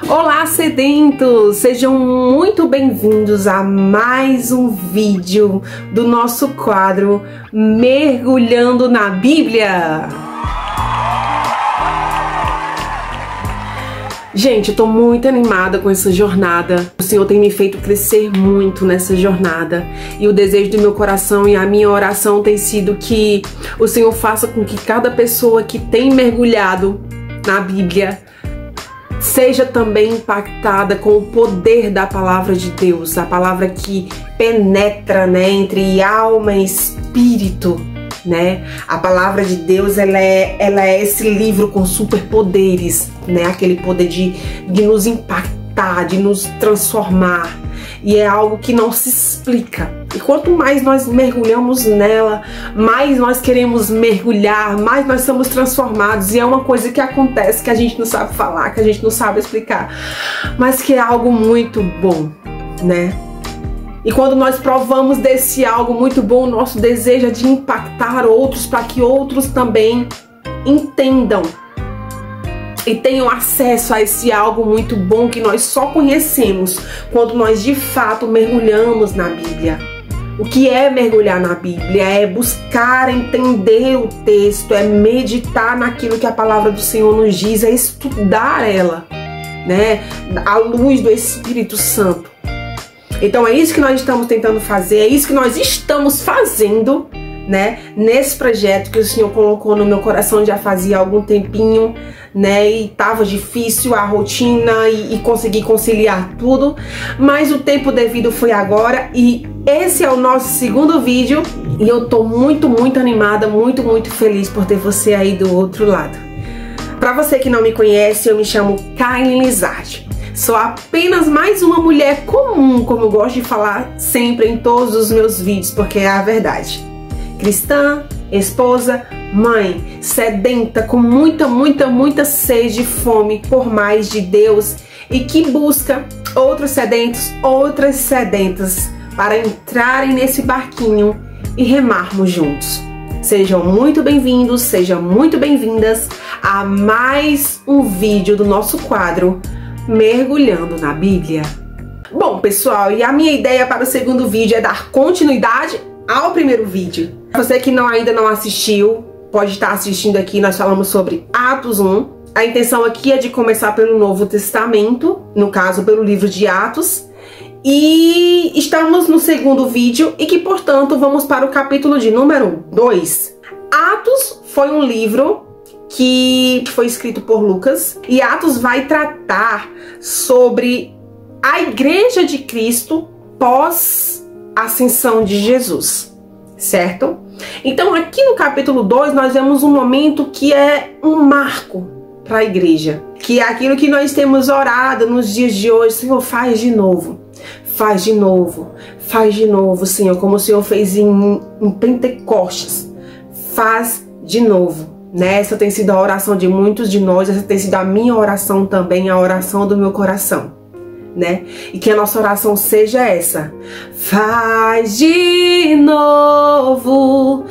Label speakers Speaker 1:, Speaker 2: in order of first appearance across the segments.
Speaker 1: Olá, sedentos! Sejam muito bem-vindos a mais um vídeo do nosso quadro Mergulhando na Bíblia. Gente, eu tô muito animada com essa jornada. O Senhor tem me feito crescer muito nessa jornada. E o desejo do meu coração e a minha oração tem sido que o Senhor faça com que cada pessoa que tem mergulhado na Bíblia seja também impactada com o poder da palavra de Deus. A palavra que penetra, entre alma e espírito. A palavra de Deus, ela é esse livro com superpoderes, aquele poder de nos impactar, de nos transformar, e é algo que não se explica. E quanto mais nós mergulhamos nela, mais nós queremos mergulhar, mais nós somos transformados, e é uma coisa que acontece que a gente não sabe falar, que a gente não sabe explicar, mas que é algo muito bom, E quando nós provamos desse algo muito bom, o nosso desejo é de impactar outros para que outros também entendam e tenham acesso a esse algo muito bom que nós só conhecemos quando nós de fato mergulhamos na Bíblia. O que é mergulhar na Bíblia? É buscar entender o texto, é meditar naquilo que a palavra do Senhor nos diz, é estudar ela, à luz do Espírito Santo. Então é isso que nós estamos tentando fazer, é isso que nós estamos fazendo, nesse projeto que o Senhor colocou no meu coração já fazia algum tempinho, e tava difícil a rotina e conseguir conciliar tudo, mas o tempo devido foi agora e esse é o nosso segundo vídeo e eu tô muito animada, muito feliz por ter você aí do outro lado. Para você que não me conhece, eu me chamo Kailin Lizardi. Sou apenas mais uma mulher comum, como eu gosto de falar sempre em todos os meus vídeos, porque é a verdade. Cristã, esposa, mãe, sedenta, com muita sede e fome por mais de Deus e que busca outros sedentos, outras sedentas para entrarem nesse barquinho e remarmos juntos. Sejam muito bem-vindos, sejam muito bem-vindas a mais um vídeo do nosso quadro Mergulhando na Bíblia. Bom, pessoal, e a minha ideia para o segundo vídeo é dar continuidade ao primeiro vídeo. Você que ainda não assistiu, pode estar assistindo aqui, nós falamos sobre Atos 1. A intenção aqui é de começar pelo Novo Testamento, no caso pelo livro de Atos. E estamos no segundo vídeo e que, portanto, vamos para o capítulo de número 2. Atos foi um livro que foi escrito por Lucas, e Atos vai tratar sobre a Igreja de Cristo pós ascensão de Jesus, certo? Então aqui no capítulo 2 nós vemos um momento que é um marco para a igreja, que é aquilo que nós temos orado nos dias de hoje: Senhor, faz de novo, faz de novo, faz de novo, Senhor, como o Senhor fez em Pentecostes, faz de novo. Essa tem sido a oração de muitos de nós, essa tem sido a minha oração também, a oração do meu coração, E que a nossa oração seja essa: faz de novo,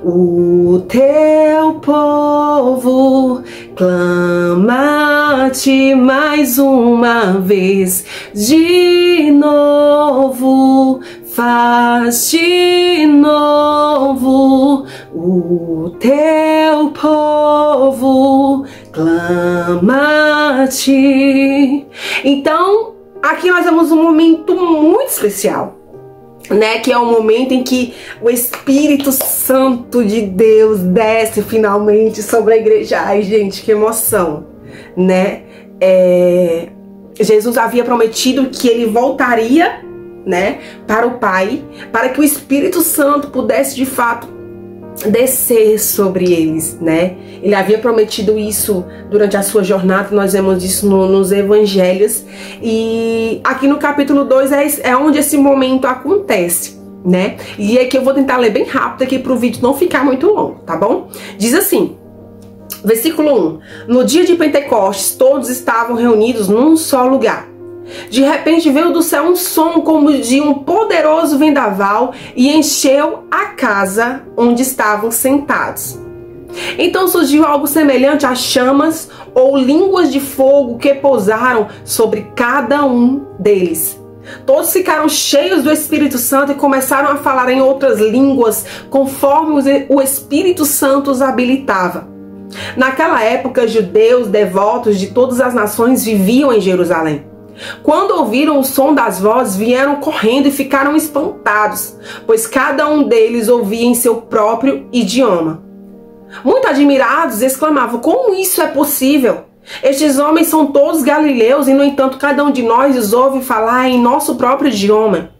Speaker 1: o teu povo clama-te mais uma vez, de novo. Faz de novo, o teu povo clama-te. Então, aqui nós temos um momento muito especial, que é o momento em que o Espírito Santo de Deus desce finalmente sobre a igreja. Ai, gente, que emoção, Jesus havia prometido que ele voltaria para o Pai, para que o Espírito Santo pudesse de fato descer sobre eles, Ele havia prometido isso durante a sua jornada, nós vemos isso nos evangelhos, e aqui no capítulo 2 é onde esse momento acontece, E aqui eu vou tentar ler bem rápido aqui para o vídeo não ficar muito longo, tá bom? Diz assim, versículo 1: No dia de Pentecostes, todos estavam reunidos num só lugar. De repente veio do céu um som como de um poderoso vendaval e encheu a casa onde estavam sentados. Então surgiu algo semelhante a chamas ou línguas de fogo que pousaram sobre cada um deles. Todos ficaram cheios do Espírito Santo e começaram a falar em outras línguas, conforme o Espírito Santo os habilitava. Naquela época, judeus devotos de todas as nações viviam em Jerusalém. Quando ouviram o som das vozes, vieram correndo e ficaram espantados, pois cada um deles ouvia em seu próprio idioma. Muito admirados, exclamavam: como isso é possível? Estes homens são todos galileus e, no entanto, cada um de nós os ouve falar em nosso próprio idioma.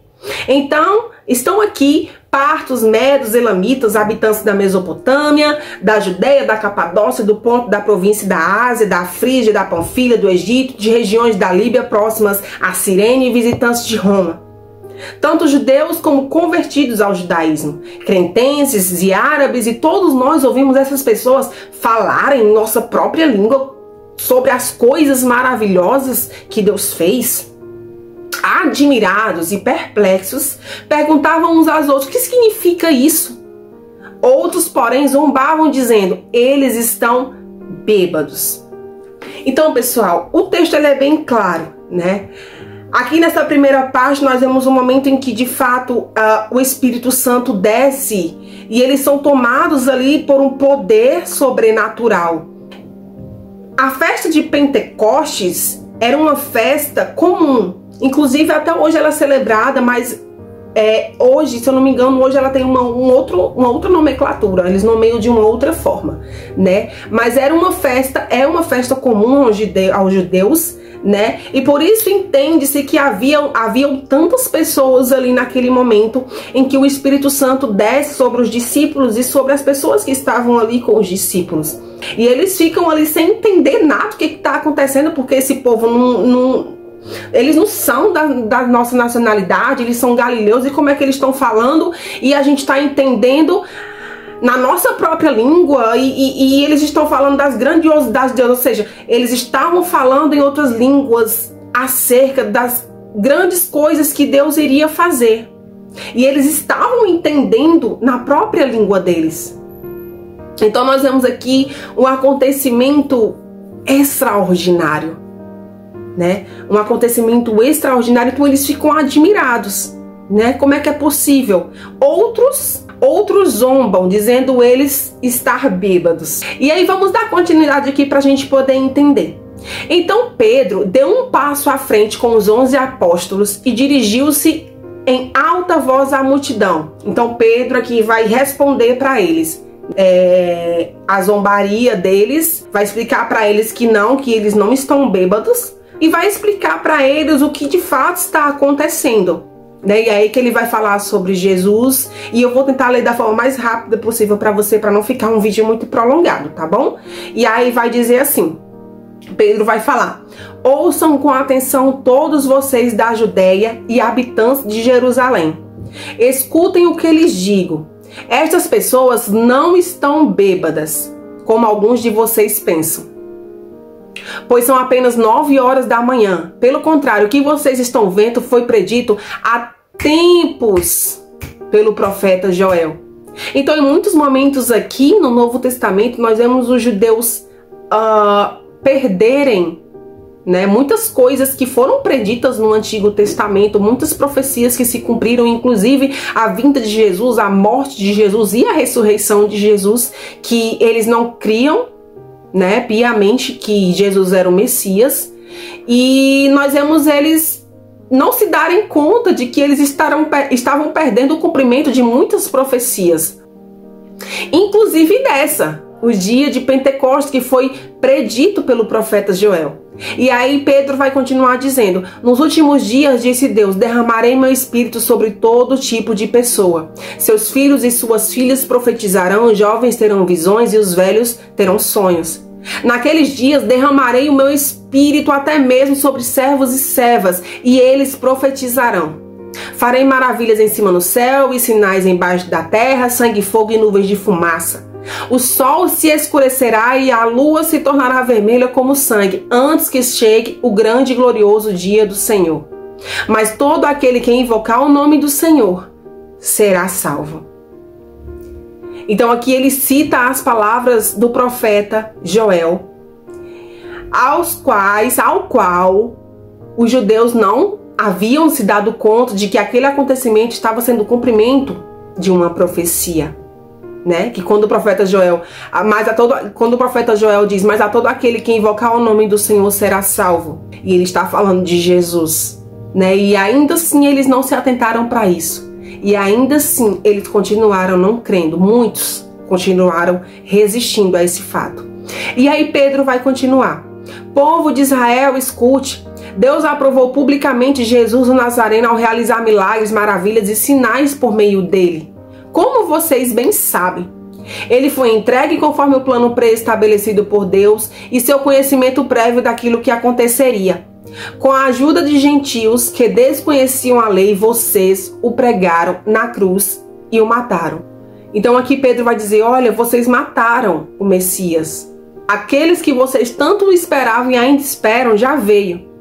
Speaker 1: Então, estão aqui partos, medos, elamitas, habitantes da Mesopotâmia, da Judéia, da Capadócia, do ponto da província da Ásia, da Frígia, da Panfilha, do Egito, de regiões da Líbia próximas a Cirene e visitantes de Roma. Tanto judeus como convertidos ao judaísmo, cretenses e árabes, e todos nós ouvimos essas pessoas falarem em nossa própria língua sobre as coisas maravilhosas que Deus fez. Admirados e perplexos, perguntavam uns aos outros: o que significa isso? Outros, porém, zombavam, dizendo: eles estão bêbados. Então, pessoal, o texto ele é bem claro, né? Aqui nessa primeira parte nós vemos um momento em que de fato o Espírito Santo desce e eles são tomados ali por um poder sobrenatural. A festa de Pentecostes era uma festa comum, inclusive até hoje ela é celebrada, mas hoje, se eu não me engano, hoje ela tem uma outra nomenclatura, eles nomeiam de uma outra forma, né? Mas era uma festa, é uma festa comum aos judeus, né? E por isso entende-se que haviam tantas pessoas ali naquele momento em que o Espírito Santo desce sobre os discípulos e sobre as pessoas que estavam ali com os discípulos. E eles ficam ali sem entender nada do que está acontecendo, porque esse povo eles não são da nossa nacionalidade, eles são galileus, e como é que eles estão falando e a gente está entendendo na nossa própria língua, e eles estão falando das grandiosidades de Deus, ou seja, eles estavam falando em outras línguas acerca das grandes coisas que Deus iria fazer, e eles estavam entendendo na própria língua deles. Então nós vemos aqui um acontecimento extraordinário, né? Um acontecimento extraordinário. Então eles ficam admirados, né? Como é que é possível? Outros zombam, dizendo eles estar bêbados. E aí vamos dar continuidade aqui para a gente poder entender. Então Pedro deu um passo à frente com os 11 apóstolos e dirigiu-se em alta voz à multidão. Então Pedro aqui vai responder para eles a zombaria deles, vai explicar para eles que eles não estão bêbados, e vai explicar para eles o que de fato está acontecendo, né? E aí que ele vai falar sobre Jesus, e eu vou tentar ler da forma mais rápida possível para você, para não ficar um vídeo muito prolongado, tá bom? E aí vai dizer assim, Pedro vai falar: ouçam com atenção todos vocês da Judéia e habitantes de Jerusalém. Escutem o que lhes digo. Estas pessoas não estão bêbadas, como alguns de vocês pensam, pois são apenas 9 horas da manhã. Pelo contrário, o que vocês estão vendo foi predito há tempos pelo profeta Joel. Então, em muitos momentos aqui no Novo Testamento, nós vemos os judeus perderem, né, muitas coisas que foram preditas no Antigo Testamento, muitas profecias que se cumpriram, inclusive a vinda de Jesus, a morte de Jesus e a ressurreição de Jesus, que eles não criam, né, piamente que Jesus era o Messias. E nós vemos eles não se darem conta de que eles estavam perdendo o cumprimento de muitas profecias, inclusive dessa, o dia de Pentecostes, que foi predito pelo profeta Joel. E aí Pedro vai continuar dizendo: nos últimos dias, disse Deus, derramarei meu espírito sobre todo tipo de pessoa. Seus filhos e suas filhas profetizarão, os jovens terão visões e os velhos terão sonhos. Naqueles dias derramarei o meu espírito até mesmo sobre servos e servas, e eles profetizarão. Farei maravilhas em cima no céu e sinais embaixo da terra, sangue, fogo e nuvens de fumaça. O sol se escurecerá e a lua se tornará vermelha como sangue, antes que chegue o grande e glorioso dia do Senhor. Mas todo aquele que invocar o nome do Senhor será salvo. Então aqui ele cita as palavras do profeta Joel, ao qual os judeus não haviam se dado conta de que aquele acontecimento estava sendo o cumprimento de uma profecia, né? Que quando o profeta Joel, quando o profeta Joel diz, mas a todo aquele que invocar o nome do Senhor será salvo, e ele está falando de Jesus, né? E ainda assim eles não se atentaram para isso, e ainda assim eles continuaram não crendo, muitos continuaram resistindo a esse fato. E aí Pedro vai continuar: povo de Israel, escute, Deus aprovou publicamente Jesus o Nazareno ao realizar milagres, maravilhas e sinais por meio dele. Como vocês bem sabem, ele foi entregue conforme o plano pré-estabelecido por Deus e seu conhecimento prévio daquilo que aconteceria. Com a ajuda de gentios que desconheciam a lei, vocês o pregaram na cruz e o mataram. Então aqui Pedro vai dizer, olha, vocês mataram o Messias. Aqueles que vocês tanto esperavam e ainda esperam já veio.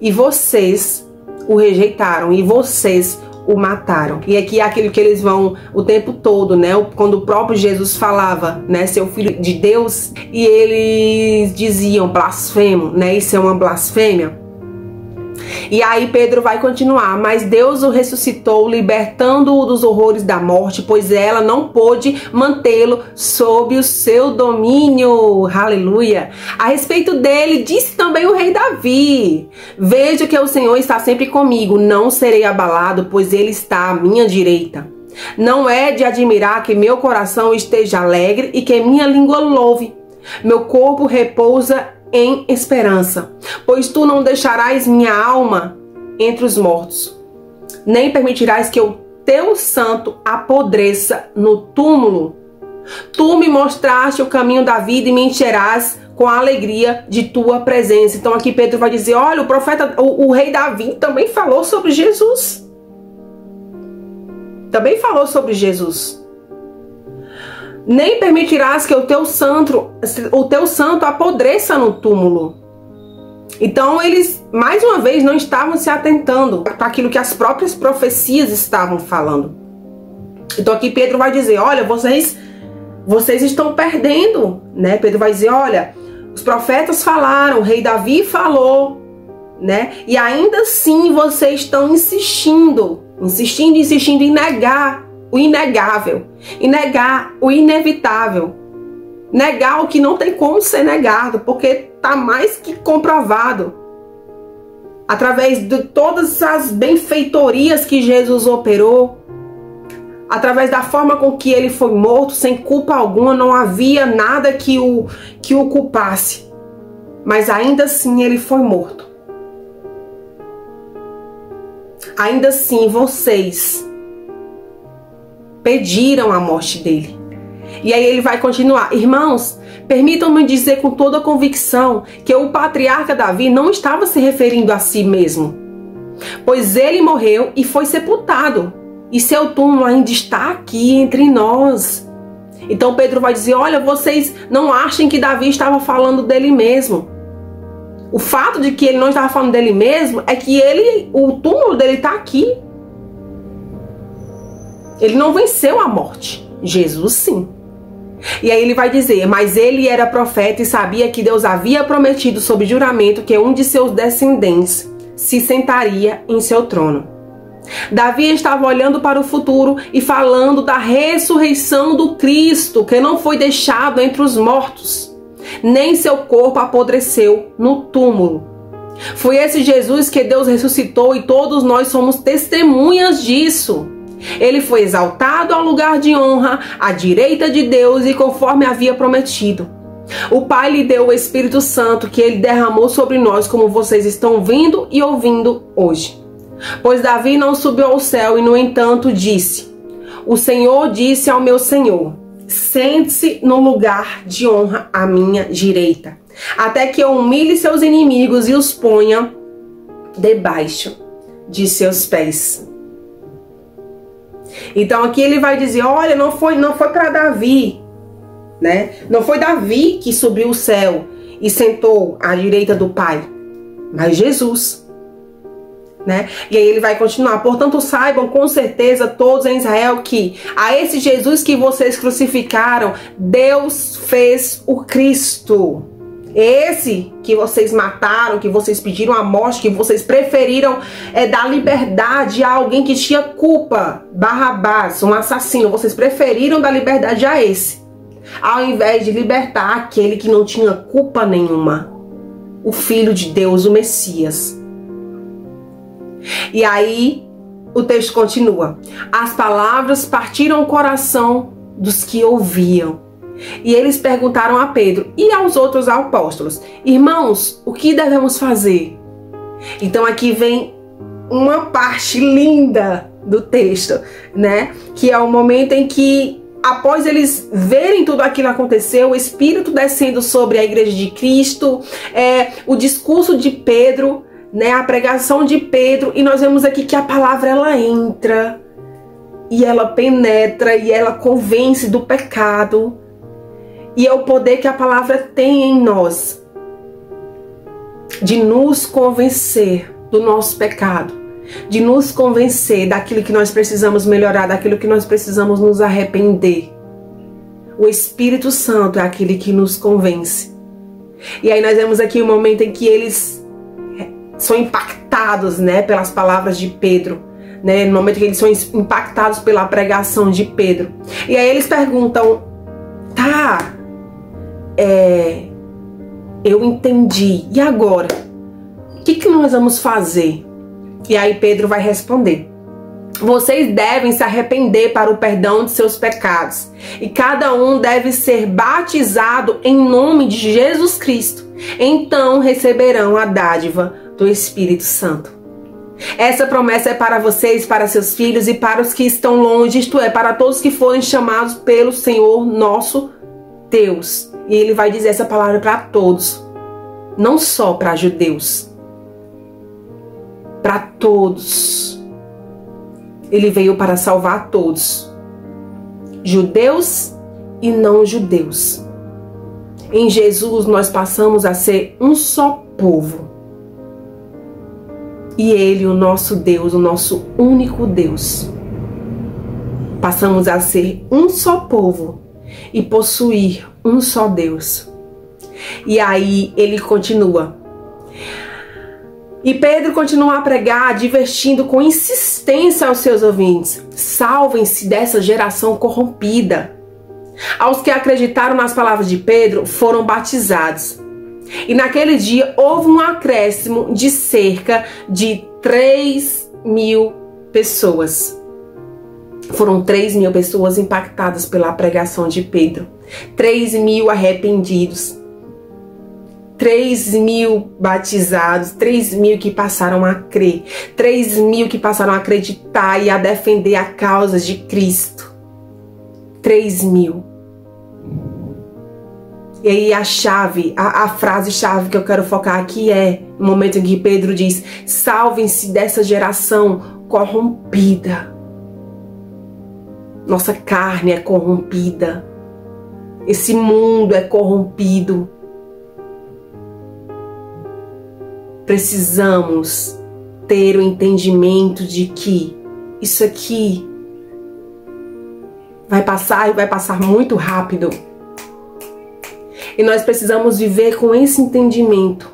Speaker 1: E vocês o rejeitaram, e vocês o mataram. E aqui é aquilo que eles vão o tempo todo, né? Quando o próprio Jesus falava, né? Seu filho de Deus, e eles diziam blasfemo, né? Isso é uma blasfêmia. E aí Pedro vai continuar, mas Deus o ressuscitou, libertando-o dos horrores da morte, pois ela não pôde mantê-lo sob o seu domínio. Aleluia! A respeito dele, disse também o rei Davi: vejo que o Senhor está sempre comigo, não serei abalado, pois ele está à minha direita. Não é de admirar que meu coração esteja alegre e que minha língua louve. Meu corpo repousa em esperança, pois tu não deixarás minha alma entre os mortos, nem permitirás que o teu santo apodreça no túmulo. Tu me mostraste o caminho da vida e me encherás com a alegria de tua presença. Então aqui Pedro vai dizer, olha, o rei Davi também falou sobre Jesus. Também falou sobre Jesus. Nem permitirás que o teu santo apodreça no túmulo. Então eles, mais uma vez, não estavam se atentando para aquilo que as próprias profecias estavam falando. Então aqui Pedro vai dizer, olha, vocês estão perdendo, né? Pedro vai dizer, olha, os profetas falaram, o rei Davi falou, né? E ainda assim vocês estão insistindo em negar o inegável, e negar o inevitável, negar o que não tem como ser negado, porque está mais que comprovado através de todas as benfeitorias que Jesus operou, através da forma com que ele foi morto, sem culpa alguma, não havia nada que o culpasse, mas ainda assim ele foi morto. Ainda assim vocês pediram a morte dele. E aí ele vai continuar, irmãos, permitam-me dizer com toda a convicção que o patriarca Davi não estava se referindo a si mesmo, pois ele morreu e foi sepultado, e seu túmulo ainda está aqui entre nós. Então Pedro vai dizer, olha, vocês não achem que Davi estava falando dele mesmo. O fato de que ele não estava falando dele mesmo é que o túmulo dele está aqui. Ele não venceu a morte. Jesus sim. E aí ele vai dizer, mas ele era profeta e sabia que Deus havia prometido sob juramento que um de seus descendentes se sentaria em seu trono. Davi estava olhando para o futuro e falando da ressurreição do Cristo, que não foi deixado entre os mortos, nem seu corpo apodreceu no túmulo. Foi esse Jesus que Deus ressuscitou e todos nós somos testemunhas disso. Ele foi exaltado ao lugar de honra, à direita de Deus e conforme havia prometido. O Pai lhe deu o Espírito Santo que ele derramou sobre nós, como vocês estão vendo e ouvindo hoje. Pois Davi não subiu ao céu e, no entanto, disse: o Senhor disse ao meu Senhor, sente-se no lugar de honra à minha direita, até que eu humilhe seus inimigos e os ponha debaixo de seus pés. Então aqui ele vai dizer, olha, não foi para Davi, né? Não foi Davi que subiu o céu e sentou à direita do Pai, mas Jesus. né? E aí ele vai continuar. Portanto, saibam com certeza todos em Israel que a esse Jesus que vocês crucificaram, Deus fez o Cristo. Esse que vocês mataram, que vocês pediram a morte, que vocês preferiram dar liberdade a alguém que tinha culpa, Barrabás, um assassino. Vocês preferiram dar liberdade a esse, ao invés de libertar aquele que não tinha culpa nenhuma, o Filho de Deus, o Messias. E aí o texto continua. As palavras partiram o coração dos que ouviam. E eles perguntaram a Pedro e aos outros apóstolos: irmãos, o que devemos fazer? Então aqui vem uma parte linda do texto, né? Que é o momento em que, após eles verem tudo aquilo acontecer, o Espírito descendo sobre a igreja de Cristo, o discurso de Pedro, né, a pregação de Pedro, e nós vemos aqui que a palavra ela entra e ela penetra e ela convence do pecado, e é o poder que a palavra tem em nós de nos convencer do nosso pecado, de nos convencer daquilo que nós precisamos melhorar, daquilo que nós precisamos nos arrepender. O Espírito Santo é aquele que nos convence. E aí nós vemos aqui o momento em que eles são impactados, né, pelas palavras de Pedro, né, no momento que eles são impactados pela pregação de Pedro. E aí eles perguntam: tá, eu entendi, e agora? O que nós vamos fazer? E aí Pedro vai responder: vocês devem se arrepender para o perdão de seus pecados, e cada um deve ser batizado em nome de Jesus Cristo. Então receberão a dádiva do Espírito Santo. Essa promessa é para vocês, para seus filhos e para os que estão longe, isto é, para todos que forem chamados pelo Senhor nosso Deus. E ele vai dizer essa palavra para todos, não só para judeus, para todos. Ele veio para salvar todos, judeus e não judeus. Em Jesus nós passamos a ser um só povo. E Ele, o nosso Deus, o nosso único Deus. Passamos a ser um só povo e possuir um só Deus. E aí ele continua. E Pedro continua a pregar, advertindo com insistência aos seus ouvintes: salvem-se dessa geração corrompida. Aos que acreditaram nas palavras de Pedro foram batizados. E naquele dia houve um acréscimo de cerca de 3.000 pessoas. Foram 3.000 pessoas impactadas pela pregação de Pedro. 3.000 arrependidos. 3.000 batizados. 3.000 que passaram a crer. 3.000 que passaram a acreditar e a defender a causa de Cristo. 3.000. E aí a frase-chave que eu quero focar aqui é o momento em que Pedro diz: salvem-se dessa geração corrompida. Nossa carne é corrompida. Esse mundo é corrompido. Precisamos ter o entendimento de que isso aqui vai passar e vai passar muito rápido. E nós precisamos viver com esse entendimento.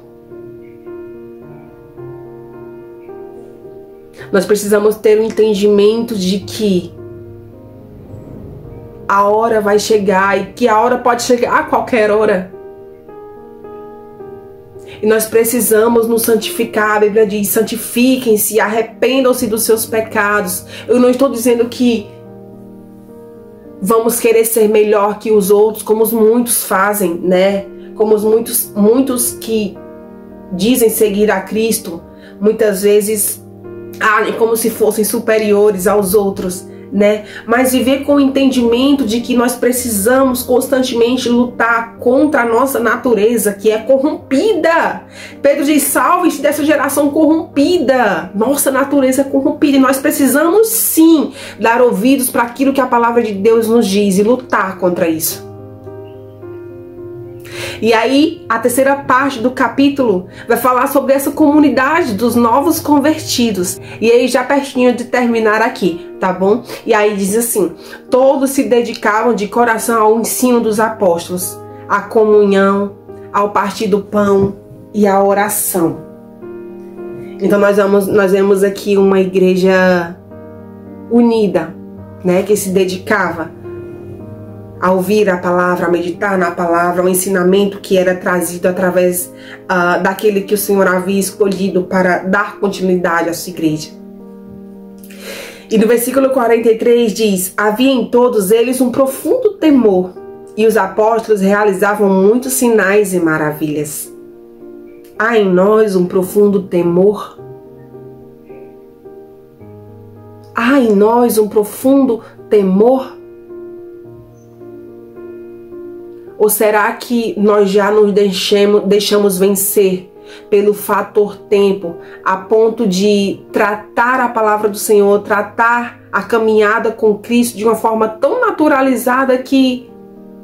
Speaker 1: Nós precisamos ter o entendimento de que a hora vai chegar e que a hora pode chegar a qualquer hora. E nós precisamos nos santificar. A Bíblia diz: santifiquem-se, arrependam-se dos seus pecados. Eu não estou dizendo que vamos querer ser melhor que os outros, como muitos fazem, né? Como os muitos que dizem seguir a Cristo, muitas vezes agem como se fossem superiores aos outros, né? Mas viver com o entendimento de que nós precisamos constantemente lutar contra a nossa natureza, que é corrompida. Pedro diz: salve-se dessa geração corrompida. Nossa natureza é corrompida e nós precisamos sim dar ouvidos para aquilo que a palavra de Deus nos diz e lutar contra isso. E aí, a terceira parte do capítulo vai falar sobre essa comunidade dos novos convertidos. E aí, já pertinho de terminar aqui, tá bom? E aí diz assim: todos se dedicavam de coração ao ensino dos apóstolos, à comunhão, ao partir do pão e à oração. Então nós vemos aqui uma igreja unida, né? Que se dedicava a ouvir a palavra, a meditar na palavra, o ensinamento que era trazido através daquele que o Senhor havia escolhido para dar continuidade à sua igreja. E no versículo 43 diz: havia em todos eles um profundo temor, e os apóstolos realizavam muitos sinais e maravilhas. Há em nós um profundo temor? Há em nós um profundo temor? Ou será que nós já nos deixamos vencer pelo fator tempo, a ponto de tratar a palavra do Senhor, tratar a caminhada com Cristo de uma forma tão naturalizada que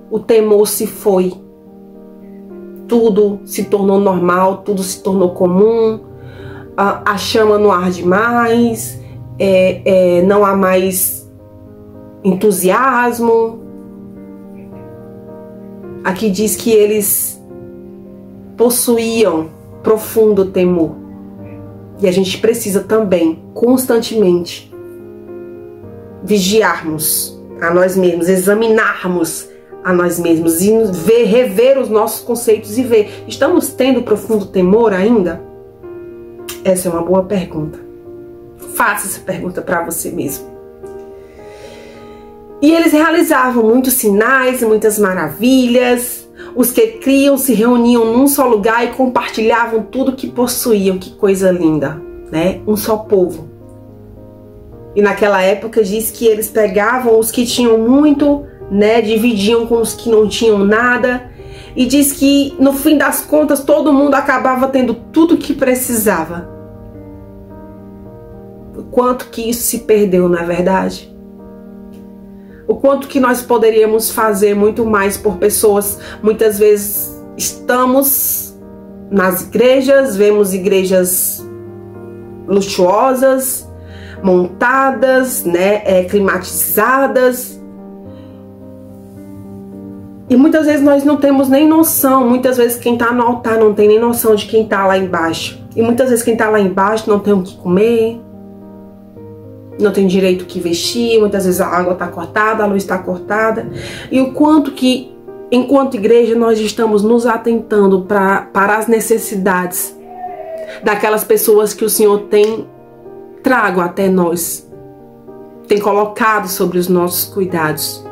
Speaker 1: o temor se foi? Tudo se tornou normal, tudo se tornou comum, a chama não arde mais, não há mais entusiasmo. Aqui diz que eles possuíam profundo temor. E a gente precisa também, constantemente, vigiarmos a nós mesmos, examinarmos a nós mesmos e rever os nossos conceitos e ver: estamos tendo profundo temor ainda? Essa é uma boa pergunta. Faça essa pergunta para você mesmo. E eles realizavam muitos sinais e muitas maravilhas. Os que criam se reuniam num só lugar e compartilhavam tudo que possuíam. Que coisa linda, né? Um só povo. E naquela época diz que eles pegavam os que tinham muito, né? Dividiam com os que não tinham nada. E diz que no fim das contas todo mundo acabava tendo tudo que precisava. O quanto que isso se perdeu, não é verdade? O quanto que nós poderíamos fazer muito mais por pessoas. Muitas vezes estamos nas igrejas, vemos igrejas luxuosas, montadas, né, climatizadas. E muitas vezes nós não temos nem noção. Muitas vezes quem está no altar não tem nem noção de quem está lá embaixo. E muitas vezes quem está lá embaixo não tem o que comer, não tem direito que vestir, muitas vezes a água está cortada, a luz está cortada. E o quanto que, enquanto igreja, nós estamos nos atentando para as necessidades daquelas pessoas que o Senhor tem trago até nós, tem colocado sobre os nossos cuidados.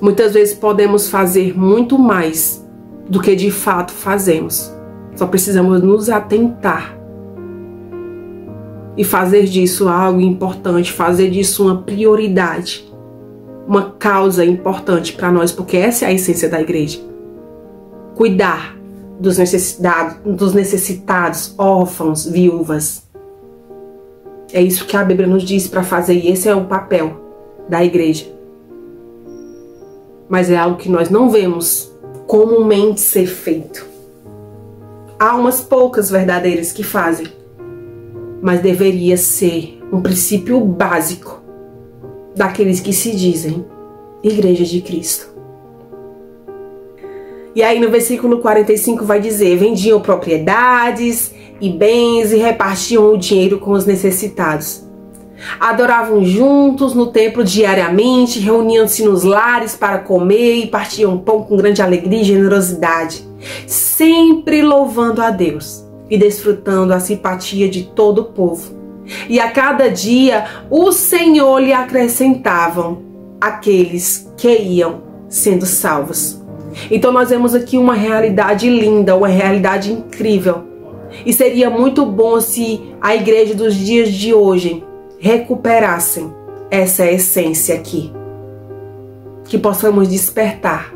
Speaker 1: Muitas vezes podemos fazer muito mais do que de fato fazemos. Só precisamos nos atentar e fazer disso algo importante, fazer disso uma prioridade, uma causa importante para nós, porque essa é a essência da igreja. Cuidar dos necessitados, órfãos, viúvas. É isso que a Bíblia nos diz para fazer, e esse é o papel da igreja. Mas é algo que nós não vemos comumente ser feito. Há umas poucas verdadeiras que fazem, mas deveria ser um princípio básico daqueles que se dizem Igreja de Cristo. E aí no versículo 45 vai dizer: vendiam propriedades e bens e repartiam o dinheiro com os necessitados. Adoravam juntos no templo diariamente, reuniam-se nos lares para comer e partiam pão com grande alegria e generosidade, sempre louvando a Deus e desfrutando a simpatia de todo o povo. E a cada dia o Senhor lhe acrescentavam aqueles que iam sendo salvos. Então nós vemos aqui uma realidade linda, uma realidade incrível. E seria muito bom se a igreja dos dias de hoje recuperassem essa essência aqui. Que possamos despertar.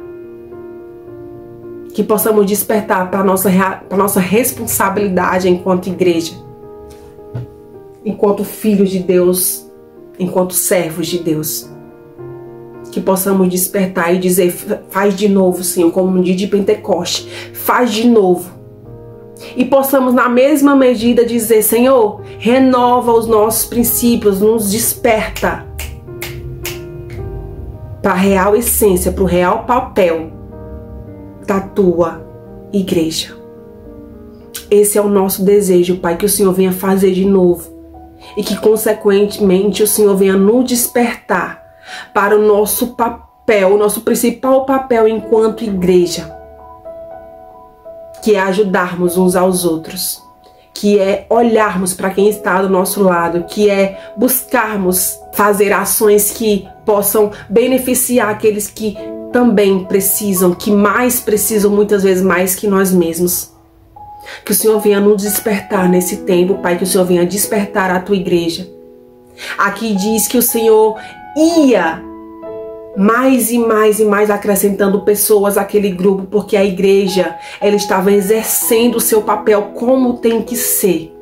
Speaker 1: Que possamos despertar para a nossa responsabilidade enquanto igreja. Enquanto filhos de Deus, enquanto servos de Deus. que possamos despertar e dizer: faz de novo, Senhor, como no dia de Pentecoste, faz de novo. E possamos na mesma medida dizer: Senhor, renova os nossos princípios, nos desperta para a real essência, para o real papel da tua igreja. Esse é o nosso desejo, Pai, que o Senhor venha fazer de novo e que consequentemente o Senhor venha nos despertar para o nosso papel, o nosso principal papel enquanto igreja, que é ajudarmos uns aos outros, que é olharmos para quem está do nosso lado, que é buscarmos fazer ações que possam beneficiar aqueles que também precisam, que mais precisam, muitas vezes mais que nós mesmos. Que o Senhor venha nos despertar nesse tempo, Pai, que o Senhor venha despertar a tua igreja. Aqui diz que o Senhor ia mais e mais e mais acrescentando pessoas àquele grupo, porque a igreja, ela estava exercendo o seu papel como tem que ser.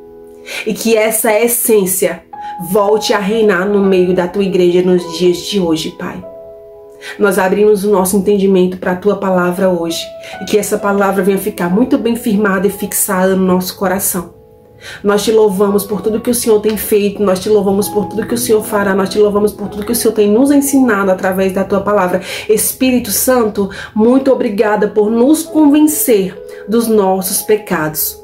Speaker 1: E que essa essência volte a reinar no meio da tua igreja nos dias de hoje, Pai. Nós abrimos o nosso entendimento para a tua palavra hoje, e que essa palavra venha ficar muito bem firmada e fixada no nosso coração. Nós te louvamos por tudo que o Senhor tem feito, nós te louvamos por tudo que o Senhor fará, nós te louvamos por tudo que o Senhor tem nos ensinado através da tua palavra. Espírito Santo, muito obrigada por nos convencer dos nossos pecados.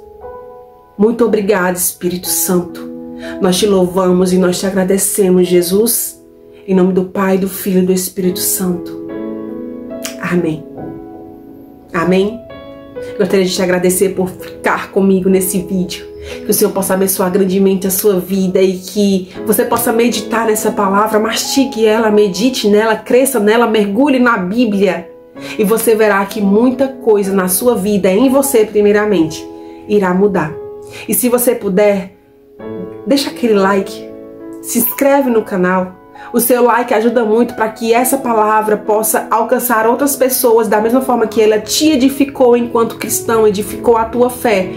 Speaker 1: Muito obrigada, Espírito Santo. Nós te louvamos e nós te agradecemos, Jesus. Em nome do Pai, do Filho e do Espírito Santo. Amém. Amém. Gostaria de te agradecer por ficar comigo nesse vídeo. Que o Senhor possa abençoar grandemente a sua vida e que você possa meditar nessa palavra, mastigue ela, medite nela, cresça nela, mergulhe na Bíblia. E você verá que muita coisa na sua vida, em você primeiramente, irá mudar. E se você puder, deixa aquele like, se inscreve no canal. O seu like ajuda muito para que essa palavra possa alcançar outras pessoas da mesma forma que ela te edificou enquanto cristão, edificou a tua fé,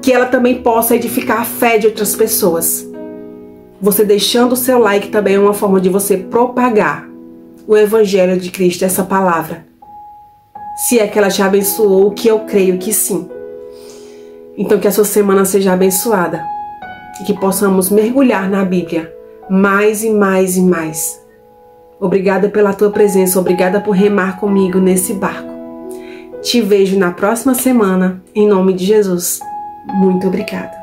Speaker 1: que ela também possa edificar a fé de outras pessoas. Você deixando o seu like também é uma forma de você propagar o Evangelho de Cristo, essa palavra. Se é que ela te abençoou, o que eu creio que sim. Então que a sua semana seja abençoada e que possamos mergulhar na Bíblia mais e mais e mais. Obrigada pela tua presença, obrigada por remar comigo nesse barco. Te vejo na próxima semana, em nome de Jesus. Muito obrigada.